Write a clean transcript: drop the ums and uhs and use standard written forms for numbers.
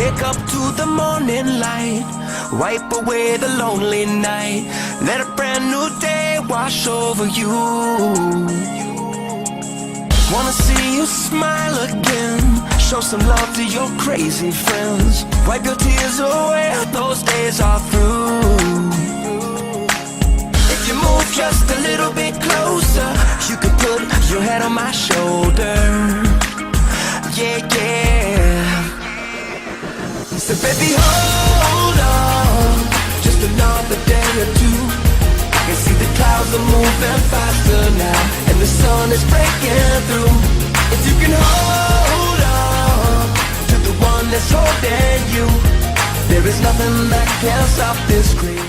Wake up to the morning light, wipe away the lonely night, let a brand new day wash over you. Wanna see you smile again, show some love to your crazy friends, wipe your tears away, those days are through. If you move just a little bit closer, you could put your head on my shoulder. Yeah, yeah. So baby, hold on, just another day or two. I can see the clouds are moving faster now, and the sun is breaking through. If you can hold on to the one that's holding you, there is nothing that can stop this crazy.